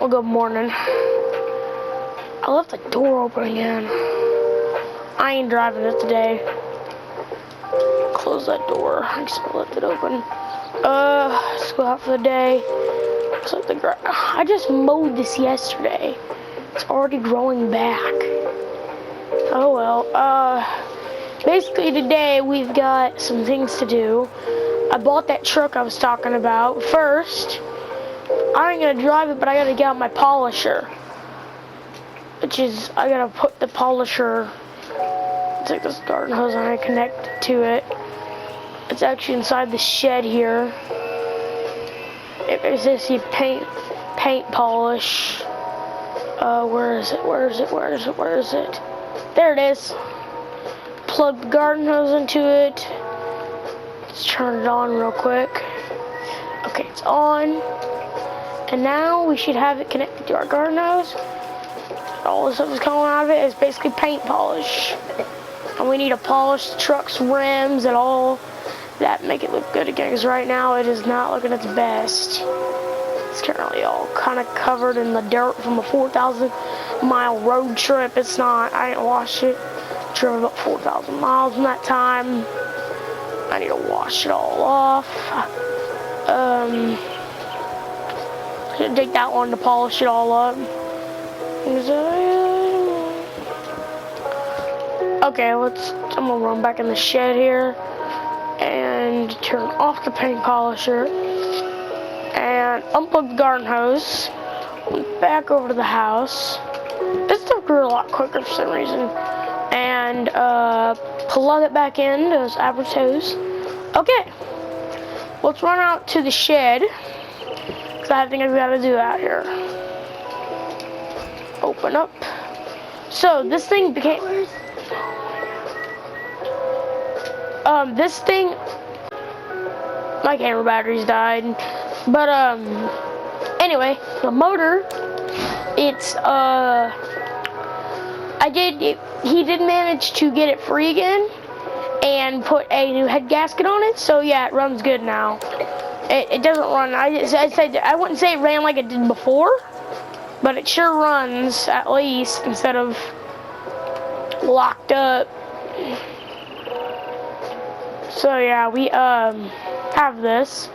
Well, good morning. I left the door open again. I ain't driving it today. Close that door. I just left it open. Let's go out for the day. Looks like the I just mowed this yesterday. It's already growing back. Oh well. Basically today we've got some things to do. I bought that truck I was talking about. First, I ain't gonna drive it, but I gotta get out my polisher. Which is, I gotta put the polisher, take this garden hose and I connect it to it. It's actually inside the shed here. It says you paint polish. Where is it? There it is. Plug the garden hose into it. Let's turn it on real quick. Okay, it's on. And now we should have it connected to our garden hose. All the stuff that's coming out of it is basically paint polish. And we need to polish the truck's rims and all that, make it look good again, because right now it is not looking its best. It's currently all kind of covered in the dirt from a 4,000-mile road trip. It's not, I didn't wash it. Drove about 4,000 miles in that time. I need to wash it all off. Gonna take that one to polish it all up. Okay, I'm gonna run back in the shed here and turn off the paint polisher and unplug the garden hose. Back over to the house. This stuff grew a lot quicker for some reason. And plug it back in, those average hose. Okay, let's run out to the shed, because I think I've got to do that here. Open up. So this thing became, my camera batteries died, but anyway, the motor, it's he did manage to get it free again and put a new head gasket on it, so yeah, it runs good now. It doesn't run, I wouldn't say it ran like it did before, but it sure runs, at least, instead of locked up. So yeah, we have this.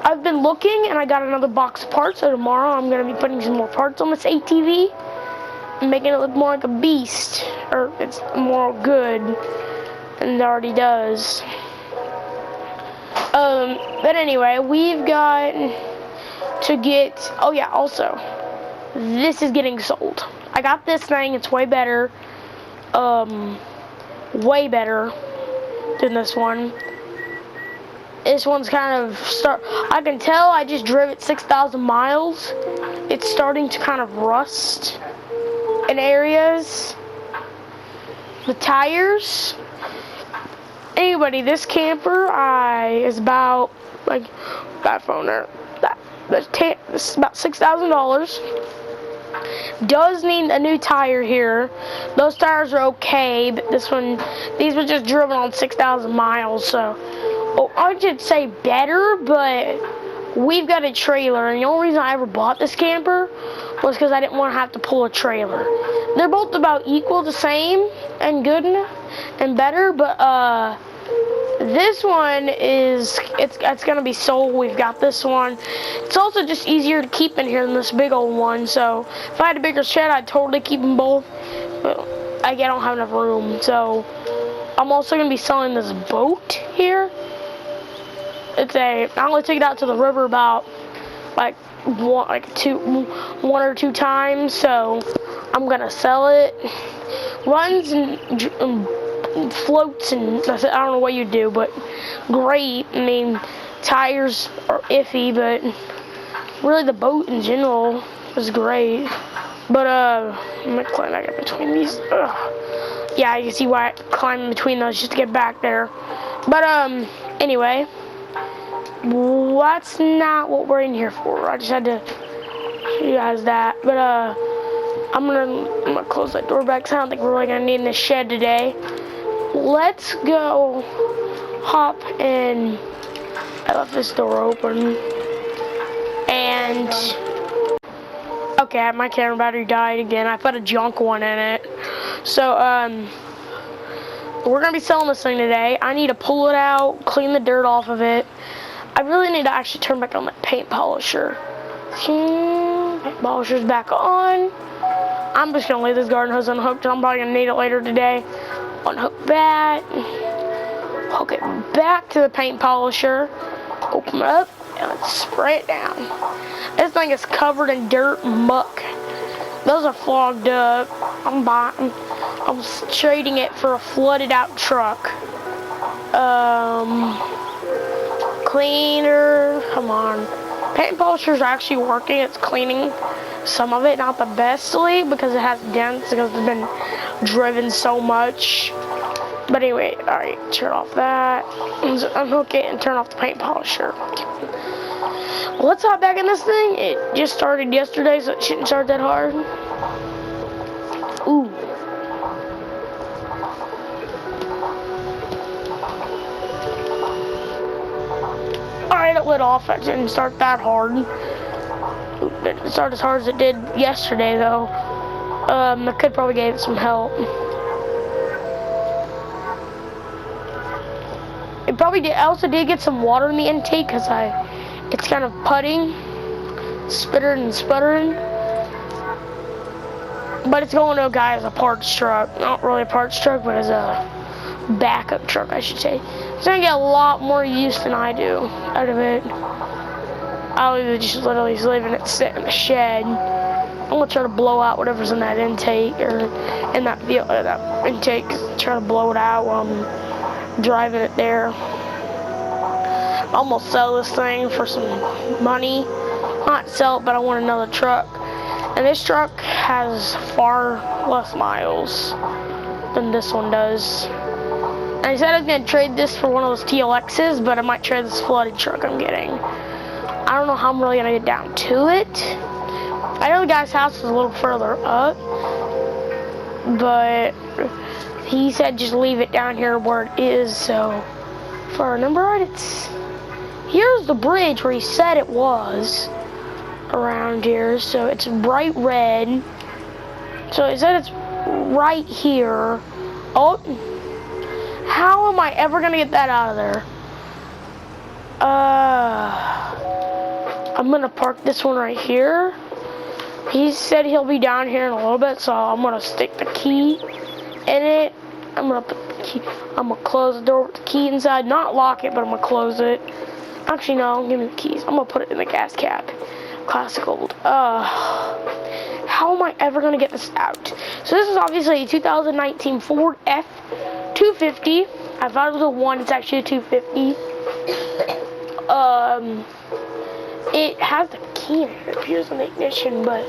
I've been looking and I got another box of parts, so tomorrow I'm going to be putting some more parts on this ATV and making it look more like a beast, or it's more good than it already does. But anyway, we've got to get, oh yeah, also, this is getting sold. I got this thing, it's way better than this one. This one's kind of I can tell I just drove it 6,000 miles. It's starting to kind of rust in areas. The tires. Anybody, this camper is about like that phone there. This is about $6,000. Does need a new tire here. Those tires are okay, but these were just driven on 6,000 miles, so I should say better, but we've got a trailer, and the only reason I ever bought this camper was because I didn't want to have to pull a trailer. They're both about equal, the same, and good and better, but this one it's gonna be sold. We've got this one. It's also just easier to keep in here than this big old one, so if I had a bigger shed, I'd totally keep them both, but I don't have enough room. So I'm also gonna be selling this boat here. I only took it out to the river about one or two times, so I'm gonna sell it. Runs and floats, and I don't know what you do, but great. I mean, tires are iffy, but really the boat in general is great. But I'm gonna climb back up between these. Yeah, you can see why I climb between those just to get back there. But anyway, that's not what we're in here for. I just had to show you guys that. But I'm gonna close that door back, because I don't think we're really gonna need in this shed today. Let's go hop in. I left this door open. And Okay, my camera battery died again. I put a junk one in it. So, we're gonna be selling this thing today. I need to pull it out, clean the dirt off of it. I really need to actually turn back on that paint polisher. Paint polisher's back on. I'm just gonna leave this garden hose unhooked. I'm probably gonna need it later today. Unhook that. Hook it back to the paint polisher. Open it up and let's spray it down. This thing is covered in dirt and muck. Those are clogged up. I'm trading it for a flooded out truck. Cleaner, come on. Paint polisher's actually working. It's cleaning some of it, not the bestly because it has dents because it's been driven so much. But anyway, alright, turn off that. Unhook it and turn off the paint polisher. Let's hop back in this thing. It just started yesterday, so it shouldn't start that hard. Ooh. Alright, it lit off. It didn't start that hard. It didn't start as hard as it did yesterday, though. I could probably give it some help. It probably did. I also did get some water in the intake because it's kind of putting, spittering and sputtering. But it's going to a guy as a parts truck. Not really a parts truck, but as a backup truck, I should say. It's gonna get a lot more use than I do out of it. I'll just literally leaving it sit in the shed. I'm gonna try to blow out whatever's in that intake or in that intake. Try to blow it out while I'm driving it there. I'm almost sell this thing for some money. Not sell it, but I want another truck. And this truck has far less miles than this one does. And I said I was gonna trade this for one of those TLXs, but I might trade this flooded truck I'm getting. I don't know how I'm really gonna get down to it. I know the guy's house is a little further up, but he said just leave it down here where it is. So if I remember right, here's the bridge where he said it was around here. So it's bright red. So he said it's right here. Oh, how am I ever gonna get that out of there? I'm gonna park this one right here. He said he'll be down here in a little bit, so I'm gonna stick the key in it. I'm gonna put the key. I'm gonna close the door with the key inside. Not lock it, but I'm gonna close it. Actually, no. Give me the keys. I'm gonna put it in the gas cap. Classic old. How am I ever gonna get this out? So this is obviously a 2019 Ford F250. I thought it was a 1. It's actually a 250. It has the key in it. It appears in the ignition, but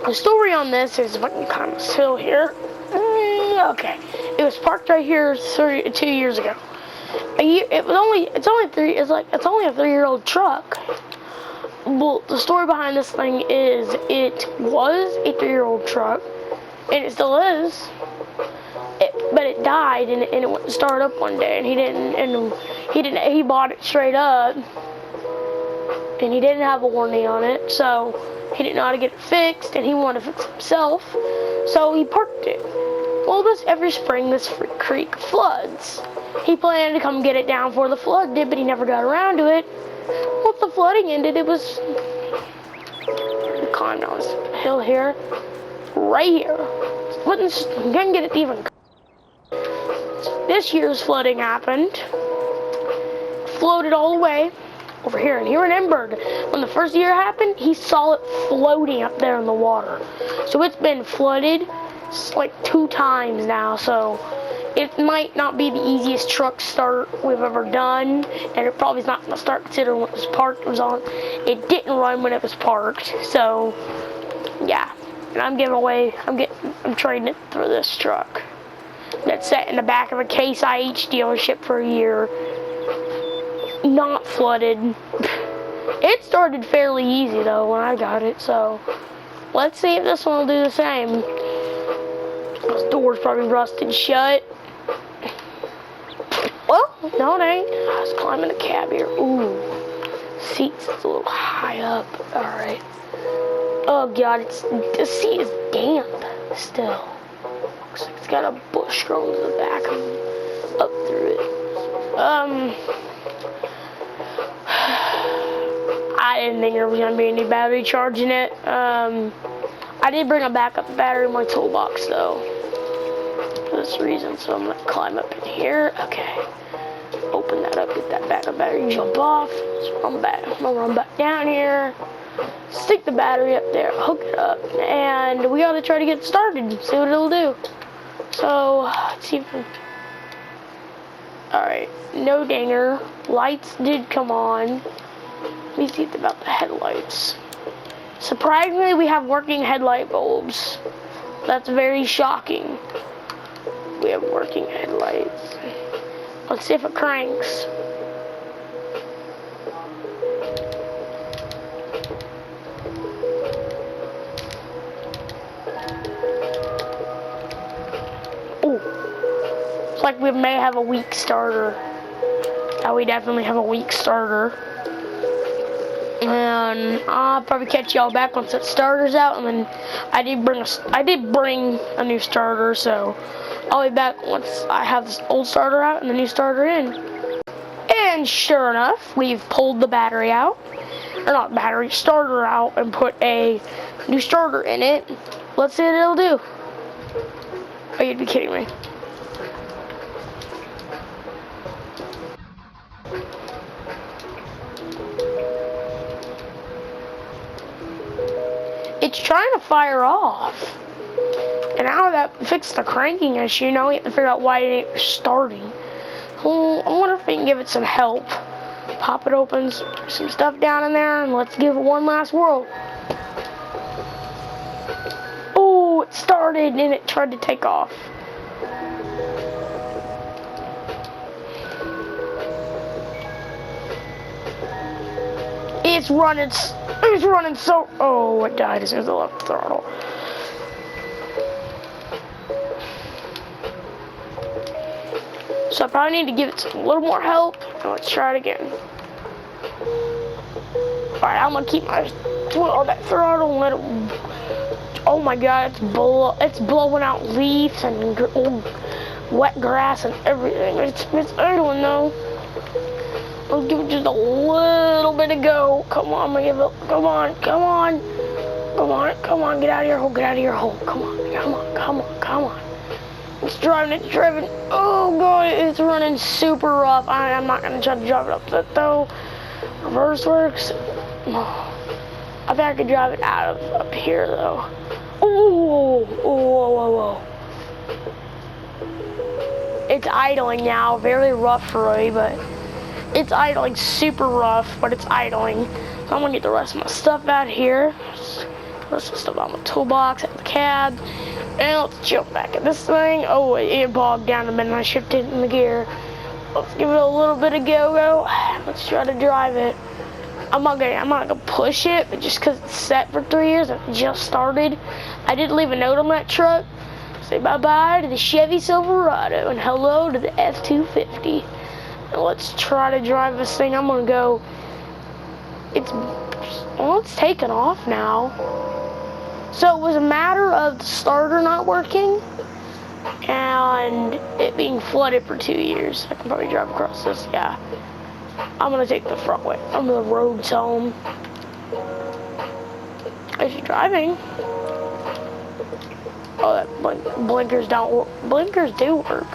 the story on this is, if I can kind of still here. Okay, it was parked right here 2 years ago. It's only a 3-year-old truck. Well, the story behind this thing is it was a 3-year-old truck, and it still is. But it died, and it wouldn't start up one day, and he bought it straight up, and he didn't have a warranty on it, so he didn't know how to get it fixed, and he wanted to fix it himself, so he parked it. Well, every spring this creek floods. He planned to come get it down before the flood did, but he never got around to it. Once the flooding ended, it was climb down this hill here, right here. Couldn't get it to even. This year's flooding happened, floated all the way over here, and he remembered when the first year happened, he saw it floating up there in the water. So it's been flooded like 2 times now, so it might not be the easiest truck start we've ever done, and it probably is not going to start considering what it was parked. It didn't run when it was parked, so yeah. And I'm trading it for this truck that's set in the back of a Case IH dealership for a year. Not flooded. It started fairly easy though when I got it, so let's see if this one will do the same. This door's probably rusted shut. Well, no it ain't. I was climbing the cab here. Ooh. Seats, it's a little high up. Alright. Oh god, the seat is damp still. Looks like it's got a bush growing in the back up through it. I didn't think there was gonna be any battery charging it. I did bring a backup battery in my toolbox though, for this reason. So I'm gonna climb up in here. Okay, open that up, get that backup battery, jump off. So I'm gonna run back down here, stick the battery up there, hook it up, and we gotta try to get started and see what it'll do. So let's see if we... Alright, no dinger. Lights did come on. Let me see about the headlights. Surprisingly, we have working headlight bulbs. That's very shocking. We have working headlights. Let's see if it cranks. Ooh. Looks like we may have a weak starter. Now we definitely have a weak starter. And I'll probably catch y'all back once that starter's out, and then I did bring a new starter, so I'll be back once I have this old starter out and the new starter in. And sure enough, we've pulled the battery out, or not battery, starter out, and put a new starter in it. Let's see what it'll do. Oh, you'd be kidding me. It's trying to fire off. And now that fixed the cranking issue, now we have to figure out why it ain't starting. I wonder if we can give it some help. Pop it open, some stuff down in there, and let's give it one last whirl. Oh, it started and it tried to take off. It's running so... Oh, it died as soon as I left the throttle. So I probably need to give it a little more help. Let's try it again. Alright, I'm gonna keep my foot on that throttle and let it... Oh my god, it's blowing out leaves and wet grass and everything. It's idling though. Let's give it just a little bit of go. Come on, I'm gonna give it. Come on, come on, come on, come on. Get out of your hole. Get out of your hole. Come on, come on, come on, come on. It's driving. It's driving. Oh god, it's running super rough. I'm not gonna try to drive it up that though. Reverse works. I think I could drive it out of up here though. Oh, whoa, whoa, whoa. It's idling now. Very rough for me, but. It's idling super rough, but it's idling. So I'm gonna get the rest of my stuff out here. The rest of the stuff out of my toolbox, out of the cab. And let's jump back at this thing. Oh, it bogged down a minute. I shifted in the gear. Let's give it a little bit of go-go. Let's try to drive it. I'm not gonna push it, but just because it's set for 3 years, it just started. I did leave a note on that truck. Say bye-bye to the Chevy Silverado and hello to the F-250. Let's try to drive this thing. I'm gonna go. It's taken off now. So it was a matter of the starter not working and it being flooded for 2 years. I can probably drive across this. Yeah. I'm gonna take the front way. I'm the roads home. Is she driving? Oh, that blinkers don't work. Blinkers do work.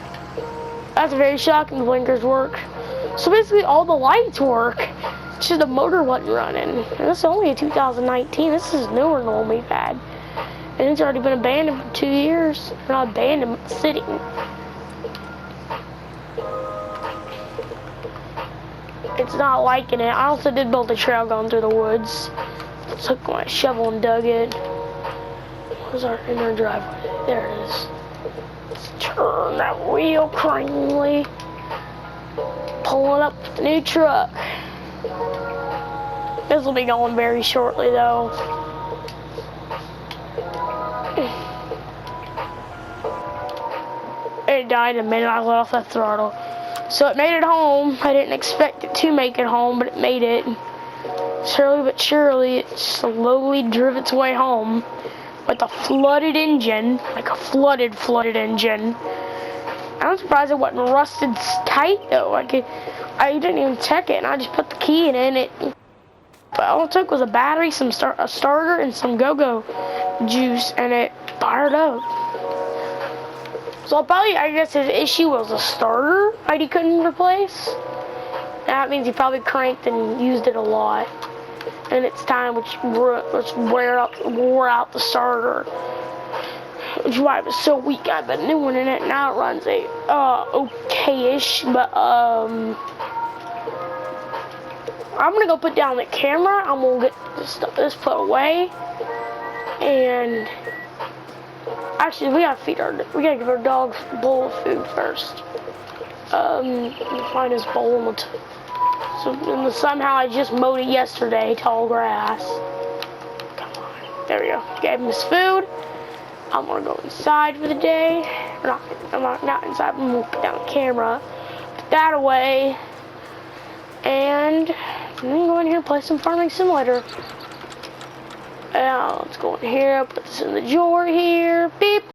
That's very shocking. The blinkers work. So basically, all the lights work. It's just the motor wasn't running. And this is only a 2019. This is newer than the one we've had. And it's already been abandoned for 2 years. Not abandoned, but sitting. It's not liking it. I also did build a trail going through the woods. Took my shovel and dug it. Where's our inner driveway? There it is. Let's turn that wheel craningly. Pulling up the new truck. This will be going very shortly though. It died the minute I let off that throttle. So it made it home. I didn't expect it to make it home, but it made it. Slowly but surely, it slowly drove its way home with a flooded engine, like a flooded engine. I'm surprised it wasn't rusted tight though. I didn't even check it, and I just put the key in it. But all it took was a battery, a starter, and some go-go juice, and it fired up. So probably, I guess his issue was a starter that he couldn't replace. That means he probably cranked and used it a lot. And it's time which wore out the starter. Which is why it was so weak. I got a new one in it. Now it runs okay-ish, but I'm gonna go put down the camera. I'm gonna get this put away, and actually we gotta give our dog a bowl of food first. Find his bowl. Somehow I just mowed it yesterday, tall grass. Come on, there we go. Gave him his food. I'm gonna go inside for the day. I'm not inside. I'm gonna put down the camera, put that away, and I'm gonna go in here and play some Farming Simulator. Now let's go in here, put this in the drawer here. Beep.